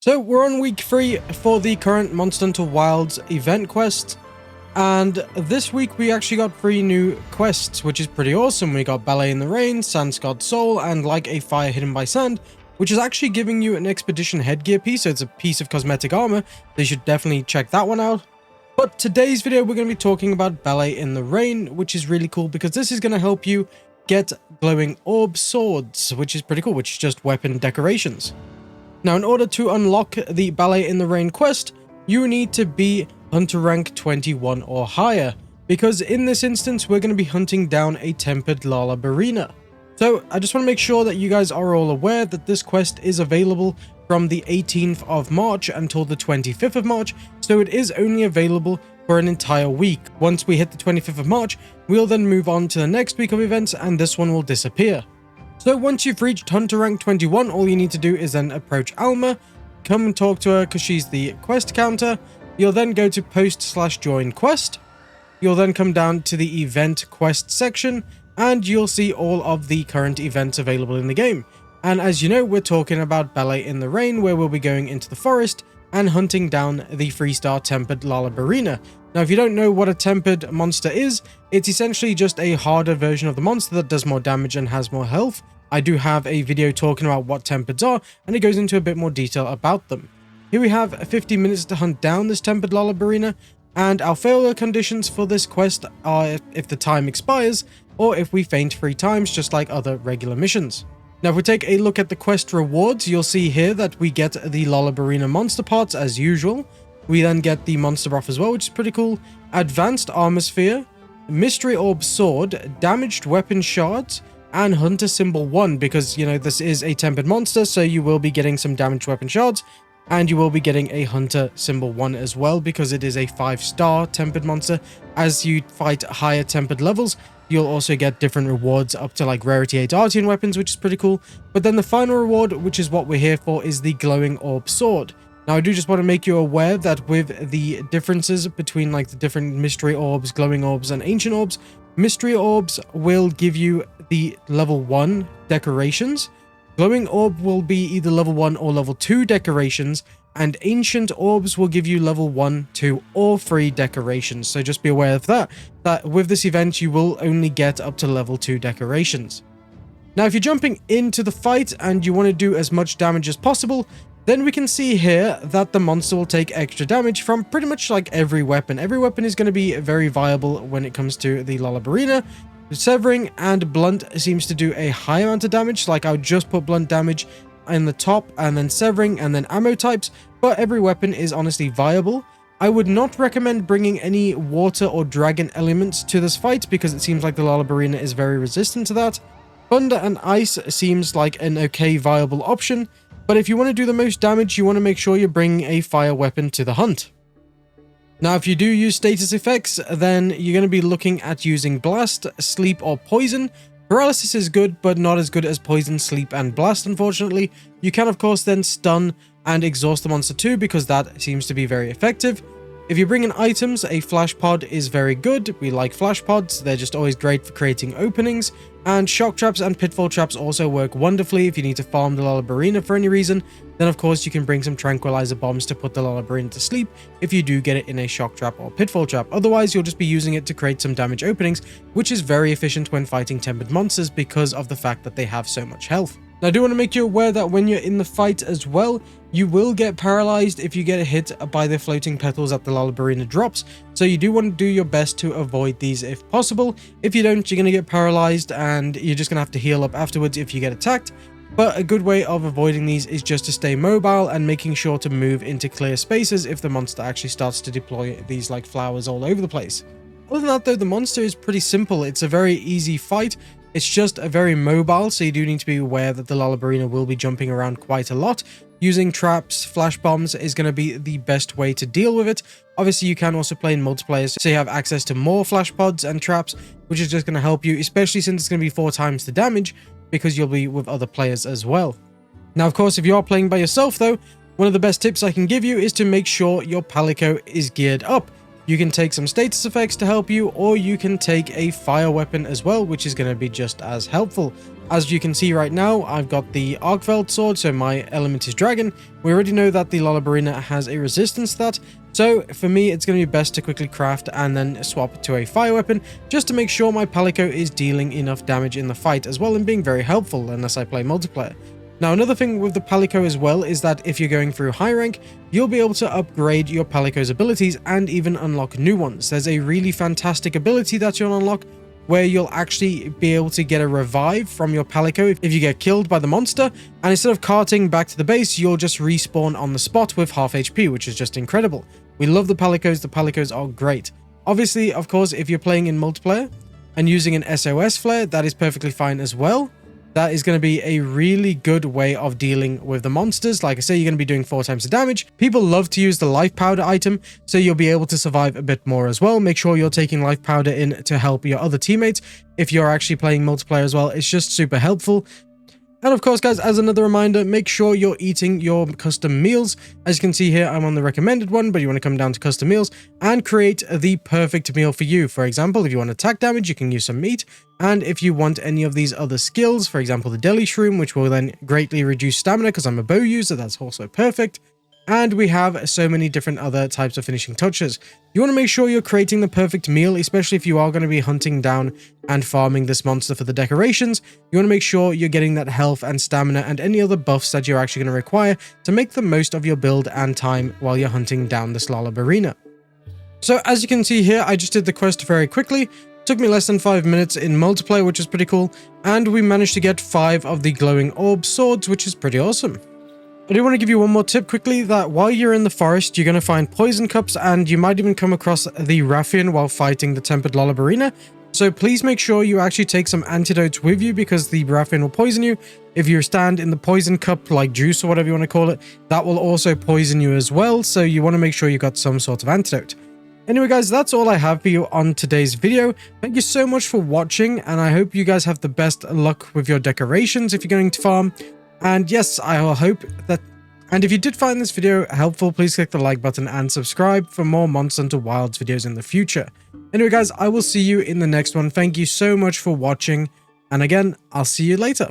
So we're on week 3 for the current Monster Hunter Wilds event quest, and this week we actually got 3 new quests, which is pretty awesome. We got Ballet in the Rain, Sand's God Soul, and Like a Fire Hidden by Sand, which is actually giving you an expedition headgear piece, so it's a piece of cosmetic armor, so you should definitely check that one out. But today's video we're going to be talking about Ballet in the Rain, which is really cool because this is going to help you get glowing orb swords, which is pretty cool, which is just weapon decorations. Now, in order to unlock the Ballet in the Rain quest, you need to be Hunter rank 21 or higher, because in this instance, we're going to be hunting down a Tempered Lalabarina. So, I just want to make sure that you guys are all aware that this quest is available from the 18th of March until the 25th of March, so it is only available for an entire week. Once we hit the 25th of March, we'll then move on to the next week of events, and this one will disappear. So once you've reached Hunter rank 21, all you need to do is then approach Alma, come and talk to her because she's the quest counter. You'll then go to post/join quest. You'll then come down to the event quest section, and you'll see all of the current events available in the game. And as you know, we're talking about Ballet in the Rain, where we'll be going into the forest and hunting down the 3-star Tempered Lalabarina. Now, if you don't know what a tempered monster is, it's essentially just a harder version of the monster that does more damage and has more health. I do have a video talking about what tempereds are, and it goes into a bit more detail about them. Here we have 50 minutes to hunt down this Tempered Lalabarina, and our failure conditions for this quest are if the time expires, or if we faint 3 times, just like other regular missions. Now, if we take a look at the quest rewards, you'll see here that we get the Lalabarina monster parts as usual. We then get the monster buff as well, which is pretty cool. Advanced armor sphere, mystery orb sword, damaged weapon shards, and hunter symbol 1, because, you know, this is a tempered monster, so you will be getting some damaged weapon shards, and you will be getting a hunter symbol 1 as well, because it is a 5-star tempered monster. As you fight higher tempered levels, you'll also get different rewards up to like rarity 8 Artian weapons, which is pretty cool. But then the final reward, which is what we're here for, is the glowing orb sword. Now, I do just want to make you aware that with the differences between like the different mystery orbs, glowing orbs, and ancient orbs, mystery orbs will give you the level 1 decorations. Glowing orb will be either level 1 or level 2 decorations, and ancient orbs will give you level 1, 2, or 3 decorations. So just be aware of that with this event, you will only get up to level 2 decorations. Now, if you're jumping into the fight and you want to do as much damage as possible, then we can see here that the monster will take extra damage from pretty much like every weapon. Every weapon is going to be very viable when it comes to the Lalabarina. Severing and blunt seems to do a high amount of damage, like I would just put blunt damage in the top and then severing and then ammo types, but every weapon is honestly viable. I would not recommend bringing any water or dragon elements to this fight because it seems like the Lalabarina is very resistant to that. Thunder and ice seems like an okay viable option, but if you want to do the most damage, you want to make sure you're bringing a fire weapon to the hunt. Now, if you do use status effects, then you're going to be looking at using Blast, Sleep, or Poison. Paralysis is good, but not as good as Poison, Sleep, and Blast, unfortunately. You can, of course, then stun and exhaust the monster too, because that seems to be very effective. If you bring in items, a flash pod is very good. We like flash pods. They're just always great for creating openings. And shock traps and pitfall traps also work wonderfully if you need to farm the Lalabarina for any reason. Then, of course, you can bring some tranquilizer bombs to put the Lalabarina to sleep if you do get it in a shock trap or pitfall trap. Otherwise, you'll just be using it to create some damage openings, which is very efficient when fighting tempered monsters because of the fact that they have so much health. Now, I do want to make you aware that when you're in the fight as well, you will get paralyzed if you get hit by the floating petals that the Lalabarina drops. So you do want to do your best to avoid these if possible. If you don't, you're going to get paralyzed and you're just going to have to heal up afterwards if you get attacked. But a good way of avoiding these is just to stay mobile and making sure to move into clear spaces if the monster actually starts to deploy these like flowers all over the place. Other than that though, the monster is pretty simple. It's a very easy fight. It's just a very mobile, so you do need to be aware that the Lalabarina will be jumping around quite a lot. Using traps, flash bombs is going to be the best way to deal with it. Obviously, you can also play in multiplayer, so you have access to more flash pods and traps, which is just going to help you, especially since it's going to be 4 times the damage, because you'll be with other players as well. Now, of course, if you are playing by yourself, though, one of the best tips I can give you is to make sure your Palico is geared up. You can take some status effects to help you, or you can take a fire weapon as well, which is going to be just as helpful. As you can see right now, I've got the Arcveld sword, so my element is dragon. We already know that the Lollabarina has a resistance to that, so for me it's going to be best to quickly craft and then swap to a fire weapon, just to make sure my Palico is dealing enough damage in the fight as well and being very helpful unless I play multiplayer. Now, another thing with the Palico as well is that if you're going through high rank, you'll be able to upgrade your Palico's abilities and even unlock new ones. There's a really fantastic ability that you'll unlock where you'll actually be able to get a revive from your Palico if you get killed by the monster, and instead of carting back to the base, you'll just respawn on the spot with half HP, which is just incredible. We love the Palicos are great. Obviously, of course, if you're playing in multiplayer and using an SOS flare, that is perfectly fine as well. That is going to be a really good way of dealing with the monsters. Like I say, you're going to be doing 4 times the damage. People love to use the life powder item, so you'll be able to survive a bit more as well. Make sure you're taking life powder in to help your other teammates. If you're actually playing multiplayer as well, it's just super helpful. And of course, guys, as another reminder, make sure you're eating your custom meals. As you can see here, I'm on the recommended one, but you want to come down to custom meals and create the perfect meal for you. For example, if you want attack damage, you can use some meat. And if you want any of these other skills, for example, the Deli Shroom, which will then greatly reduce stamina because I'm a bow user, that's also perfect. And we have so many different other types of finishing touches. You want to make sure you're creating the perfect meal, especially if you are going to be hunting down and farming this monster for the decorations. You want to make sure you're getting that health and stamina and any other buffs that you're actually going to require to make the most of your build and time while you're hunting down this Lollabarina. So as you can see here, I just did the quest very quickly. Took me less than 5 minutes in multiplayer, which is pretty cool. And we managed to get 5 of the glowing orb swords, which is pretty awesome. I do want to give you one more tip quickly, that while you're in the forest, you're going to find poison cups, and you might even come across the Raffian while fighting the tempered Lollabarina. So please make sure you actually take some antidotes with you, because the Raffian will poison you. If you stand in the poison cup, like juice or whatever you want to call it, that will also poison you as well. So you want to make sure you got some sort of antidote. Anyway, guys, that's all I have for you on today's video. Thank you so much for watching, and I hope you guys have the best luck with your decorations if you're going to farm. And yes, I hope that... And if you did find this video helpful, please click the like button and subscribe for more Monster Hunter Wilds videos in the future. Anyway, guys, I will see you in the next one. Thank you so much for watching. And again, I'll see you later.